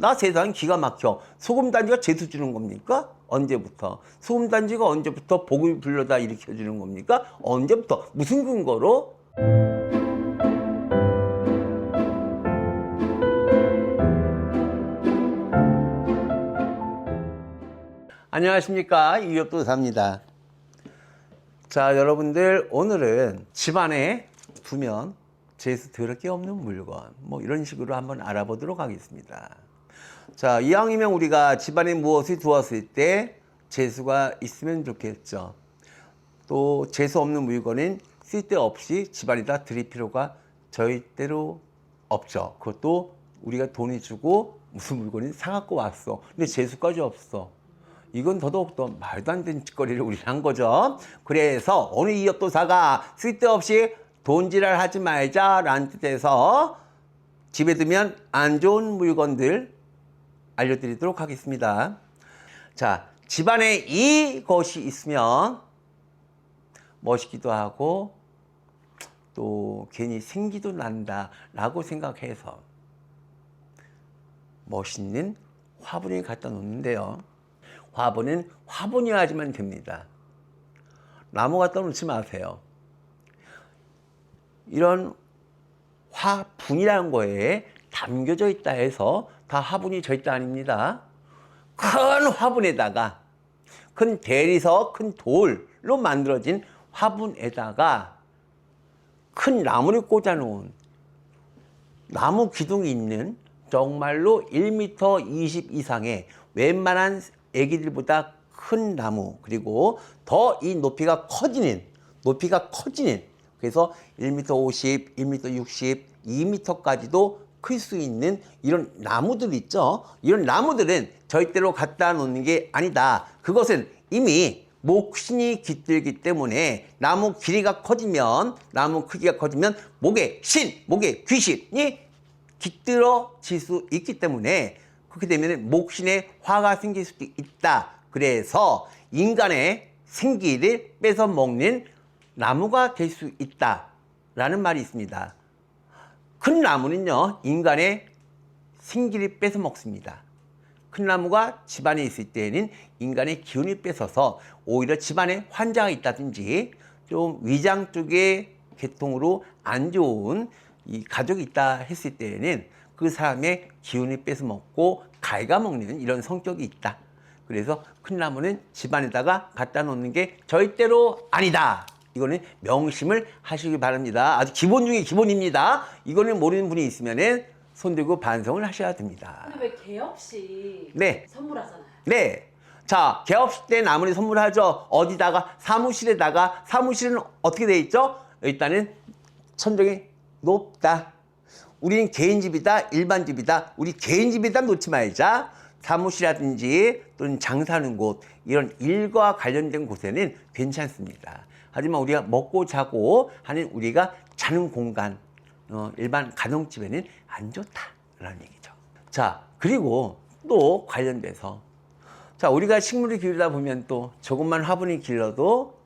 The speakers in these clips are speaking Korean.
나 세상 기가 막혀. 소금단지가 재수 주는 겁니까? 언제부터? 소금단지가 언제부터 복을 불러다 일으켜주는 겁니까? 언제부터? 무슨 근거로? 안녕하십니까, 이엽도사입니다. 자, 여러분들, 오늘은 집안에 두면 재수 더럽게 없는 물건, 뭐 이런 식으로 한번 알아보도록 하겠습니다. 자, 이왕이면 우리가 집안에 무엇을 두었을 때 재수가 있으면 좋겠죠. 또 재수 없는 물건은 쓸데없이 집안에다 들일 필요가 절대로 없죠. 그것도 우리가 돈을 주고 무슨 물건을 사갖고 왔어. 근데 재수까지 없어. 이건 더더욱더 말도 안 되는 짓거리를 우리는 한 거죠. 그래서 오늘 이 엽도사가 쓸데없이 돈지랄 하지 말자라는 뜻에서 집에 두면 안 좋은 물건들 알려드리도록 하겠습니다. 자, 집안에 이것이 있으면 멋있기도 하고 또 괜히 생기도 난다 라고 생각해서 멋있는 화분을 갖다 놓는데요. 화분은 화분이어야지만 됩니다. 나무 갖다 놓지 마세요. 이런 화분이라는 거에 담겨져 있다 해서 다 화분이 절대 아닙니다. 큰 화분에다가 큰 대리석, 큰 돌로 만들어진 화분에다가 큰 나무를 꽂아 놓은 나무 기둥이 있는 정말로 1m 20 이상의 웬만한 애기들보다 큰 나무, 그리고 더 이 높이가 커지는 그래서 1m 50, 1m 60, 2m까지도 클 수 있는 이런 나무들 있죠. 이런 나무들은 절대로 갖다 놓는 게 아니다. 그것은 이미 목신이 깃들기 때문에 나무 길이가 커지면, 나무 크기가 커지면 목에 귀신이 깃들어질 수 있기 때문에 그렇게 되면 목신에 화가 생길 수도 있다. 그래서 인간의 생기를 뺏어 먹는 나무가 될 수 있다라는 말이 있습니다. 큰 나무는요, 인간의 생기를 뺏어 먹습니다. 큰 나무가 집안에 있을 때에는 인간의 기운을 뺏어서 오히려 집안에 환자가 있다든지 좀 위장 쪽에 계통으로 안 좋은 이 가족이 있다 했을 때에는 그 사람의 기운을 뺏어 먹고 갉아먹는 이런 성격이 있다. 그래서 큰 나무는 집안에다가 갖다 놓는 게 절대로 아니다. 이거는 명심을 하시기 바랍니다. 아주 기본 중에 기본입니다. 이거는 모르는 분이 있으면은 손 들고 반성을 하셔야 됩니다. 근데 왜 개 없이 네. 선물하잖아요. 네. 자, 개 없을 때 나무를 선물하죠. 어디다가? 사무실에다가. 사무실은 어떻게 돼 있죠? 일단은 천정이 높다. 우리는 개인 집이다, 일반 집이다. 우리 개인 집이다 놓지 말자. 사무실이라든지 또는 장사하는 곳, 이런 일과 관련된 곳에는 괜찮습니다. 하지만 우리가 먹고 자고 하는 우리가 자는 공간, 일반 가정집에는 안 좋다라는 얘기죠. 자, 그리고 또 관련돼서, 자, 우리가 식물을 기르다 보면 또 조그만 화분이 길러도,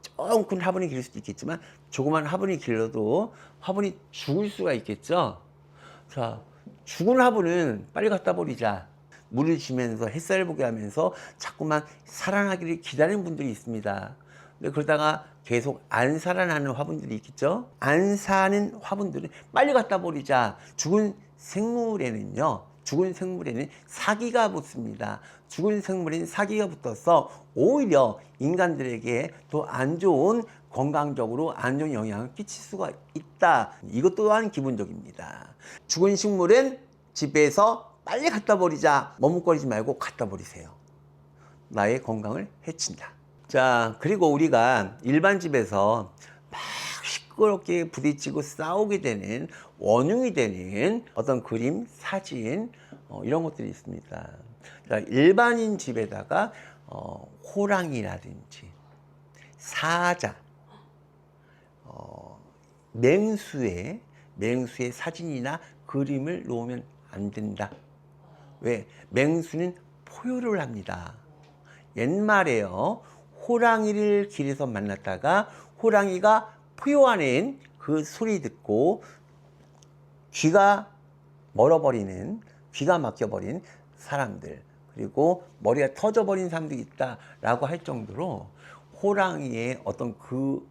조금 큰 화분이 기를 수도 있겠지만 조그만 화분이 길러도 화분이 죽을 수가 있겠죠. 자, 죽은 화분은 빨리 갖다 버리자. 물을 주면서 햇살을 보게 하면서 자꾸만 살아나기를 기다리는 분들이 있습니다. 근데 그러다가 계속 안 살아나는 화분들이 있겠죠. 안 사는 화분들은 빨리 갖다 버리자. 죽은 생물에는 사기가 붙습니다. 죽은 생물에는 사기가 붙어서 오히려 인간들에게 더 안 좋은, 건강적으로 안 좋은 영향을 끼칠 수가 있다. 이것 또한 기본적입니다. 죽은 식물은 집에서 빨리 갖다 버리자. 머뭇거리지 말고 갖다 버리세요. 나의 건강을 해친다. 자, 그리고 우리가 일반 집에서 막 시끄럽게 부딪히고 싸우게 되는 원흉이 되는 어떤 그림, 사진, 이런 것들이 있습니다. 자, 일반인 집에다가 호랑이라든지 사자, 맹수의 사진이나 그림을 놓으면 안 된다. 왜? 맹수는 포효를 합니다. 옛말에요, 호랑이를 길에서 만났다가 호랑이가 포효하는 그 소리 듣고 귀가 멀어버리는, 귀가 막혀버린 사람들, 그리고 머리가 터져버린 사람들이 있다라고 할 정도로 호랑이의 어떤 그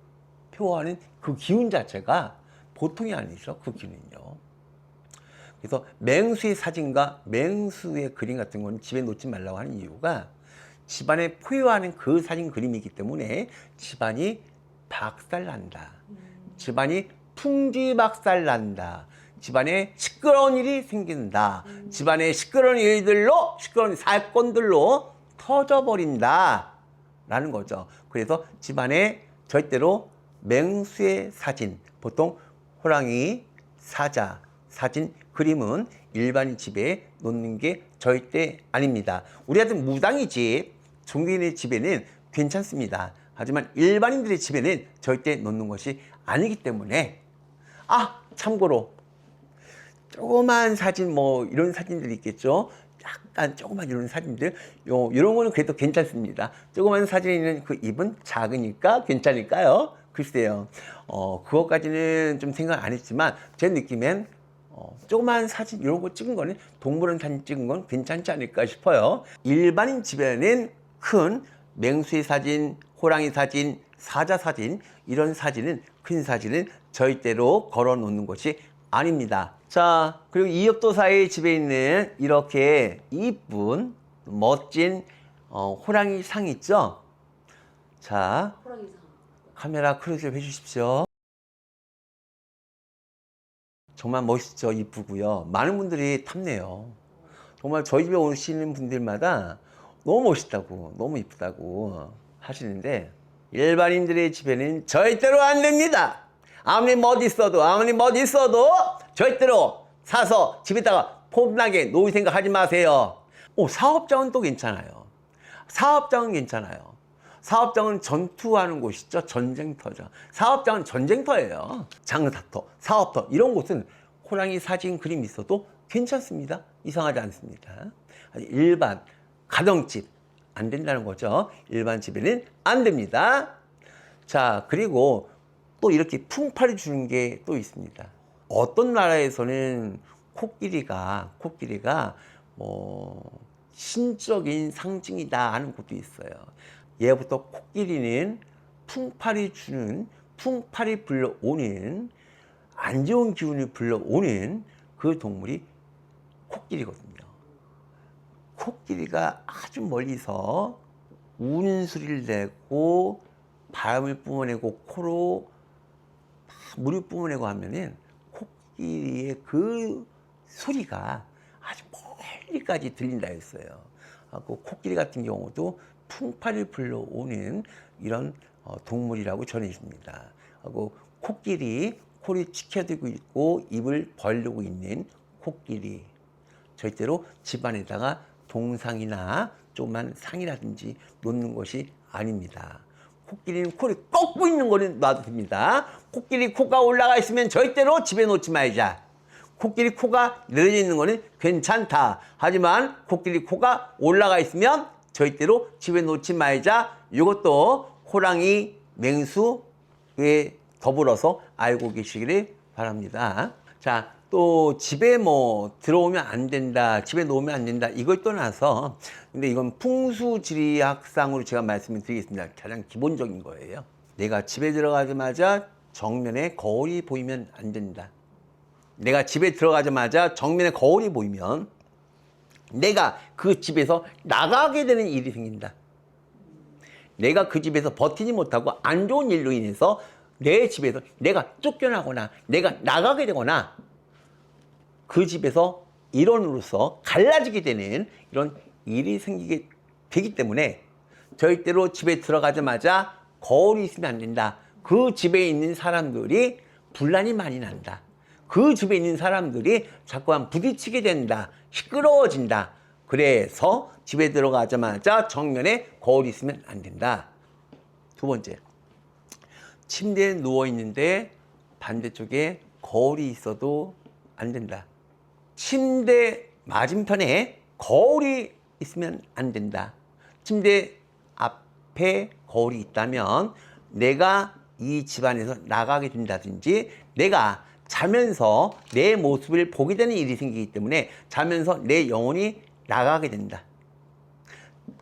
표하는 그 기운 자체가 보통이 아니죠. 그 기운은요. 그래서 맹수의 사진과 맹수의 그림 같은 거는 집에 놓지 말라고 하는 이유가 집안에 포효하는 그 사진 그림이기 때문에 집안이 박살난다. 집안이 풍지박살난다. 집안에 시끄러운 일이 생긴다. 집안에 시끄러운 일들로, 시끄러운 사건들로 터져버린다. 라는 거죠. 그래서 집안에 절대로 맹수의 사진, 보통 호랑이, 사자, 사진, 그림은 일반인 집에 놓는 게 절대 아닙니다. 우리 같은 무당의 집, 종교인의 집에는 괜찮습니다. 하지만 일반인들의 집에는 절대 놓는 것이 아니기 때문에, 참고로 조그만 사진, 뭐 이런 사진들이 있겠죠. 약간 조그만 이런 사진들, 이런 거는 그래도 괜찮습니다. 조그만 사진에 있는 그 입은 작으니까 괜찮을까요? 글쎄요. 그것까지는 좀 생각 안 했지만 제 느낌엔 조그만 사진 이런 거 찍은 거는, 동물원 사진 찍은 건 괜찮지 않을까 싶어요. 일반인 집에는 큰 맹수의 사진, 호랑이 사진, 사자 사진, 이런 사진은, 큰 사진은 절대로 걸어 놓는 것이 아닙니다. 자, 그리고 이엽도사의 집에 있는 이렇게 이쁜 멋진 호랑이 상 있죠? 자, 호랑이상. 카메라 클로즈업 해주십시오. 정말 멋있죠? 이쁘고요. 많은 분들이 탐내요. 정말 저희 집에 오시는 분들마다 너무 멋있다고, 너무 이쁘다고 하시는데, 일반인들의 집에는 절대로 안 됩니다. 아무리 멋있어도 절대로 사서 집에다가 폼나게 놓을 생각 하지 마세요. 사업장은 또 괜찮아요. 사업장은 괜찮아요. 사업장은 전투하는 곳이죠. 전쟁터죠. 사업장은 전쟁터예요. 장사터, 사업터, 이런 곳은 호랑이 사진 그림 있어도 괜찮습니다. 이상하지 않습니다. 일반 가정집 안 된다는 거죠. 일반 집에는 안 됩니다. 자, 그리고 또 이렇게 풍파를 주는 게 또 있습니다. 어떤 나라에서는 코끼리가 신적인 상징이다 하는 곳도 있어요. 예부터 코끼리는 풍파를 주는, 풍파를 불러오는, 안 좋은 기운을 불러오는 그 동물이 코끼리거든요. 코끼리가 아주 멀리서 우는 소리를 내고 바람을 뿜어내고 코로 물을 뿜어내고 하면은 코끼리의 그 소리가 아주 멀리까지 들린다 했어요. 그 코끼리 같은 경우도 풍파를 불러오는 이런 동물이라고 전해집니다. 하고 코끼리, 코를 치켜들고 있고 입을 벌리고 있는 코끼리, 절대로 집안에다가 동상이나 조그만 상이라든지 놓는 것이 아닙니다. 코끼리는 코를 꺾고 있는 거는 놔도 됩니다. 코끼리 코가 올라가 있으면 절대로 집에 놓지 말자. 코끼리 코가 내려져 있는 거는 괜찮다. 하지만 코끼리 코가 올라가 있으면 절대로 집에 놓지 말자. 이것도 호랑이, 맹수에 더불어서 알고 계시기를 바랍니다. 자, 또 집에 들어오면 안 된다, 집에 놓으면 안 된다, 이걸 떠나서, 근데 이건 풍수지리학상으로 제가 말씀을 드리겠습니다. 가장 기본적인 거예요. 내가 집에 들어가자마자 정면에 거울이 보이면 안 된다. 내가 집에 들어가자마자 정면에 거울이 보이면 내가 그 집에서 나가게 되는 일이 생긴다. 내가 그 집에서 버티지 못하고 안 좋은 일로 인해서 내 집에서 내가 쫓겨나거나 내가 나가게 되거나 그 집에서 일원으로서 갈라지게 되는 이런 일이 생기게 되기 때문에 절대로 집에 들어가자마자 거울이 있으면 안 된다. 그 집에 있는 사람들이 분란이 많이 난다. 그 집에 있는 사람들이 자꾸만 부딪히게 된다. 시끄러워진다. 그래서 집에 들어가자마자 정면에 거울이 있으면 안 된다. 두 번째, 침대에 누워 있는데 반대쪽에 거울이 있어도 안 된다. 침대 맞은편에 거울이 있으면 안 된다. 침대 앞에 거울이 있다면 내가 이 집안에서 나가게 된다든지 내가 자면서 내 모습을 보게 되는 일이 생기기 때문에 자면서 내 영혼이 나가게 된다.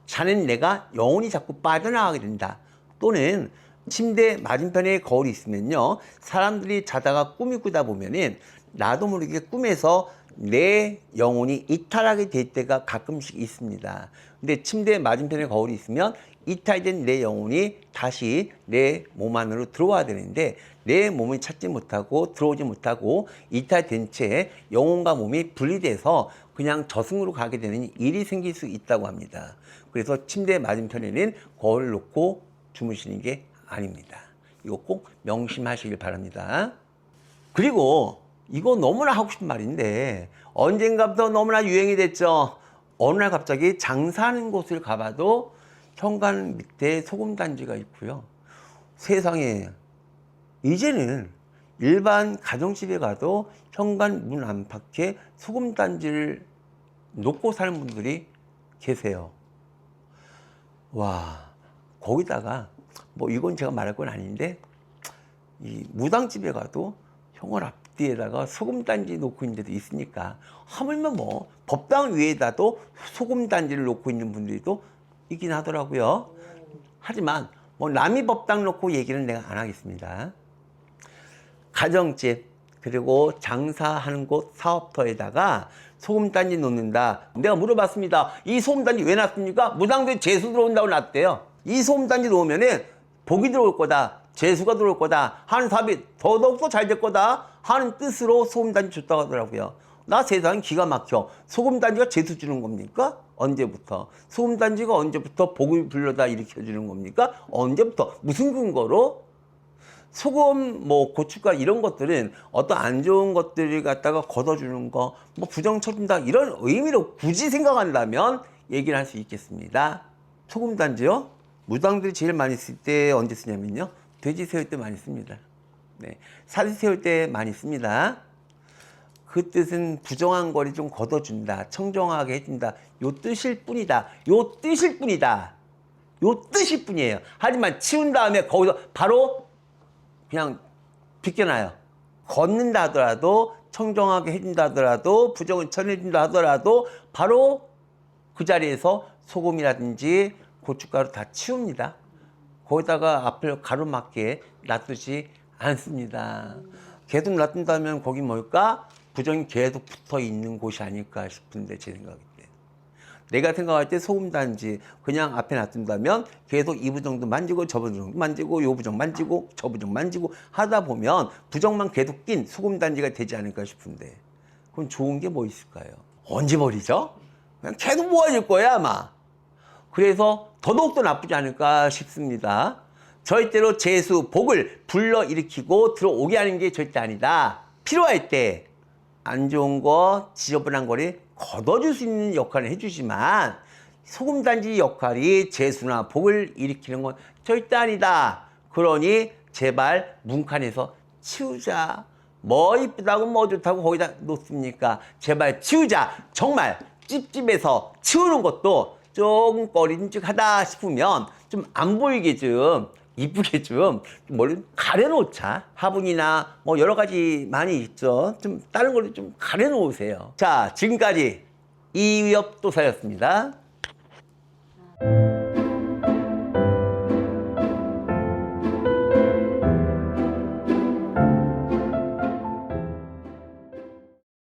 자는 내가 영혼이 자꾸 빠져나가게 된다. 또는 침대 맞은편에 거울이 있으면요, 사람들이 자다가 꿈을 꾸다 보면은 나도 모르게 꿈에서 내 영혼이 이탈하게 될 때가 가끔씩 있습니다. 근데 침대 맞은편에 거울이 있으면 이탈된 내 영혼이 다시 내 몸 안으로 들어와야 되는데 내 몸을 찾지 못하고 들어오지 못하고 이탈된 채 영혼과 몸이 분리돼서 그냥 저승으로 가게 되는 일이 생길 수 있다고 합니다. 그래서 침대 맞은편에는 거울을 놓고 주무시는 게 아닙니다. 이거 꼭 명심하시길 바랍니다. 그리고 이거 너무나 하고 싶은 말인데 언젠가부터 너무나 유행이 됐죠. 어느 날 갑자기 장사하는 곳을 가봐도 현관 밑에 소금단지가 있고요. 세상에, 이제는 일반 가정집에 가도 현관 문 안팎에 소금단지를 놓고 사는 분들이 계세요. 와, 거기다가 뭐 이건 제가 말할 건 아닌데 이 무당집에 가도 현관 앞뒤에다가 소금단지 놓고 있는 데도 있으니까 하물며 뭐 법당 위에다도 소금단지를 놓고 있는 분들도 있긴 하더라고요. 하지만 뭐 남이 법당 놓고 얘기는 내가 안 하겠습니다. 가정집 그리고 장사하는 곳 사업터에다가 소금단지 놓는다. 내가 물어봤습니다. 이 소금단지 왜 놨습니까? 무당들이 재수 들어온다고 놨대요. 이 소금단지 놓으면은 복이 들어올 거다, 재수가 들어올 거다 하는 사업이 더더욱더 잘 될 거다 하는 뜻으로 소금단지 줬다고 하더라고요. 나 세상에 기가 막혀. 소금단지가 재수 주는 겁니까? 언제부터? 소금단지가 언제부터 복을 불러다 일으켜주는 겁니까? 언제부터? 무슨 근거로? 소금, 뭐 고춧가루 이런 것들은 어떤 안 좋은 것들을 갖다가 걷어주는 거, 뭐 부정 쳐준다 이런 의미로 굳이 생각한다면 얘기를 할 수 있겠습니다. 소금단지요? 무당들이 제일 많이 쓸 때 언제 쓰냐면요, 돼지 세울 때 많이 씁니다. 네, 사지 세울 때 많이 씁니다. 그 뜻은 부정한 거를 좀 걷어준다, 청정하게 해준다, 요 뜻일 뿐이다. 요 뜻일 뿐이다. 요 뜻일 뿐이에요. 하지만 치운 다음에 거기서 바로 그냥 비껴놔요. 걷는다 하더라도, 청정하게 해준다 하더라도, 부정을 쳐내준다 하더라도 바로 그 자리에서 소금이라든지 고춧가루 다 치웁니다. 거기다가 앞을 가로막게 놔두지 않습니다. 계속 놔둔다면 거기 뭘까? 부정이 계속 붙어 있는 곳이 아닐까 싶은데, 제 생각일 때. 내가 생각할 때 소금단지 그냥 앞에 놔둔다면 계속 이 부정도 만지고 저 부정도 만지고 요 부정 만지고 저 부정 만지고 하다 보면 부정만 계속 낀 소금단지가 되지 않을까 싶은데, 그럼 좋은 게 뭐 있을까요? 언제 버리죠? 그냥 계속 모아질 거야 아마. 그래서 더더욱더 나쁘지 않을까 싶습니다. 절대로 재수, 복을 불러일으키고 들어오게 하는 게 절대 아니다. 필요할 때 안 좋은 거, 지저분한 거를 걷어줄 수 있는 역할을 해주지만 소금단지 역할이 재수나 복을 일으키는 건 절대 아니다. 그러니 제발 문칸에서 치우자. 뭐 이쁘다고 뭐 좋다고 거기다 놓습니까? 제발 치우자. 정말 찝찝해서 치우는 것도 조금 꺼림직하다 싶으면 좀 안 보이게 좀 이쁘게 좀 머리 가려놓자. 화분이나 뭐 여러 가지 많이 있죠. 좀 다른 걸로 좀 가려놓으세요. 자, 지금까지 이위엽도사였습니다.